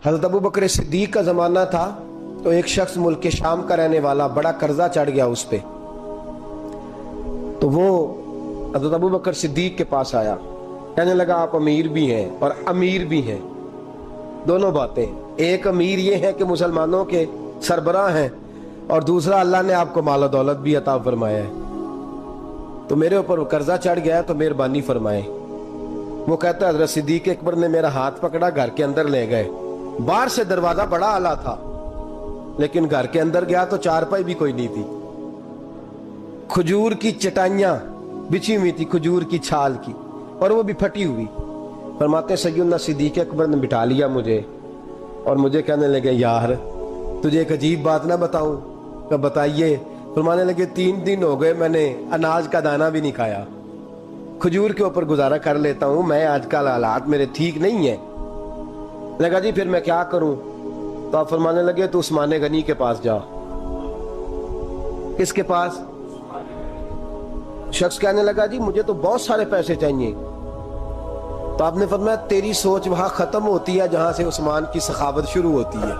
حضرت ابو بکر صدیق کا زمانہ تھا تو ایک شخص ملک کے شام کا رہنے والا، بڑا قرضہ چڑھ گیا اس پہ، تو وہ حضرت ابو بکر صدیق کے پاس آیا، کہنے لگا آپ امیر بھی ہیں اور امیر بھی ہیں، دونوں باتیں، ایک امیر یہ ہے کہ مسلمانوں کے سربراہ ہیں، اور دوسرا اللہ نے آپ کو مال و دولت بھی عطا فرمایا ہے، تو میرے اوپر قرضہ چڑھ گیا ہے تو مہربانی فرمائیں۔ وہ کہتا ہے حضرت صدیق اکبر نے میرا ہاتھ پکڑا، گھر کے اندر لے گئے، باہر سے دروازہ بڑا اعلیٰ تھا لیکن گھر کے اندر گیا تو چارپائی بھی کوئی نہیں تھی، کھجور کی چٹائیاں بچھی ہوئی تھی، کھجور کی چھال کی، اور وہ بھی پھٹی ہوئی۔ فرماتے ہیں سیدنا صدیق اکبر نے بٹھا لیا مجھے اور مجھے کہنے لگے یار تجھے ایک عجیب بات نہ بتاؤں؟ کہ بتائیے۔ فرمانے لگے 3 دن ہو گئے میں نے اناج کا دانہ بھی نہیں کھایا، کھجور کے اوپر گزارا کر لیتا ہوں، میں آج کل حالات میرے ٹھیک نہیں ہیں۔ لگا جی پھر میں کیا کروں؟ تو آپ فرمانے لگے تو عثمان غنی کے پاس جا۔ کس کے پاس؟ شخص کہنے لگا جی مجھے تو بہت سارے پیسے چاہیے۔ تو آپ نے فرمایا تیری سوچ وہاں ختم ہوتی ہے جہاں سے عثمان کی سخاوت شروع ہوتی ہے،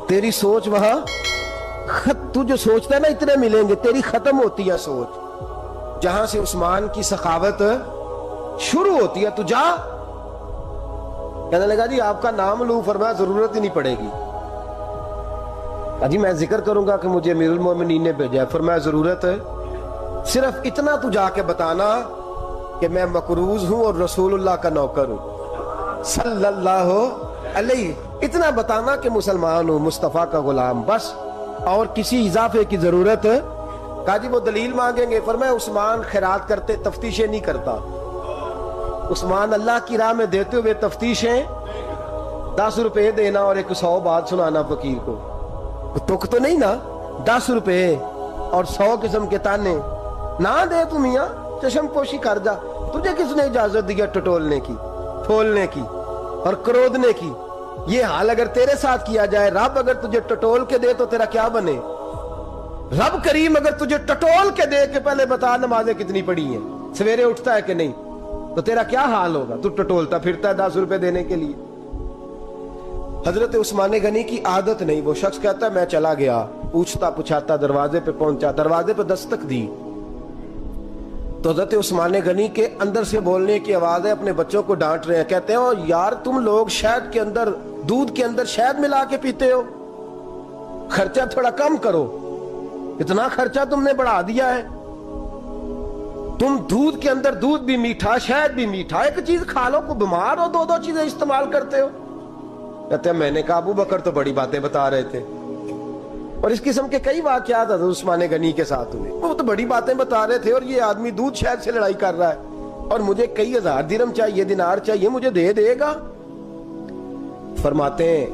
تیری سوچ وہاں تو جو سوچتا ہے نا اتنے ملیں گے، تیری ختم ہوتی ہے سوچ جہاں سے عثمان کی سخاوت شروع ہوتی ہے، تو جا۔ کہنے لگا جی آپ کا نام لوں؟ فرمایا ضرورت ہی نہیں پڑے گی۔ جی میں ذکر کروں گا کہ مجھے امیر المومنین نے بھیجا ہے۔ فرمایا ضرورت ہے، صرف اتنا تو جا کے بتانا کہ میں مقروض ہوں اور رسول اللہ کا نوکر ہوں صلی اللہ علیہ، اتنا بتانا کہ مسلمان ہوں، مصطفیٰ کا غلام، بس، اور کسی اضافے کی ضرورت۔ کہا جی وہ دلیل مانگیں گے؟ فرمایا عثمان خیرات کرتے تفتیشیں نہیں کرتا، عثمان اللہ کی راہ میں دیتے ہوئے تفتیشیں 10 روپے دینا اور 100 بات سنانا فقیر کو، تک تو نہیں نا، 10 روپے اور 100 قسم کے تانے نہ دے تو میاں چشم پوشی کر جا، تجھے کس نے اجازت دیا ٹٹولنے کی، پھولنے کی اور کرودنے کی؟ یہ حال اگر تیرے ساتھ کیا جائے، رب اگر تجھے ٹٹول کے دے تو تیرا کیا بنے؟ رب کریم اگر تجھے ٹٹول کے دے کہ پہلے بتا نمازیں کتنی پڑھی ہیں، سویرے اٹھتا ہے کہ نہیں، تو تیرا کیا حال ہوگا؟ تو ٹٹولتا پھرتا ہے 10 روپے دینے کے لیے۔ حضرت عثمان غنی کی عادت نہیں، وہ شخص کہتا ہے میں چلا گیا، پوچھتا پچھاتا دروازے پہ پہنچا، دروازے پہ دستک دی تو حضرت عثمان غنی کے اندر سے بولنے کی آواز ہے، اپنے بچوں کو ڈانٹ رہے ہیں، کہتے ہیں او یار تم لوگ شہد کے اندر، دودھ کے اندر شہد ملا کے پیتے ہو، خرچہ تھوڑا کم کرو، اتنا خرچہ تم نے بڑھا دیا ہے، تم دودھ کے اندر دودھ بھی میٹھا شہد بھی میٹھا، ایک چیز کھا لو، کو بیمار ہو 2 چیزیں استعمال کرتے ہو۔ کہتے ہیں میں نے کہا ابو بکر تو بڑی باتیں بتا رہے تھے، اور اس قسم کے کئی واقعات حضرت عثمان غنی کے ساتھ ہوئے، وہ تو بڑی باتیں بتا رہے تھے اور یہ آدمی دودھ شہد سے لڑائی کر رہا ہے اور مجھے کئی ہزار درہم چاہیے، دینار چاہیے، مجھے دے گا؟ فرماتے ہیں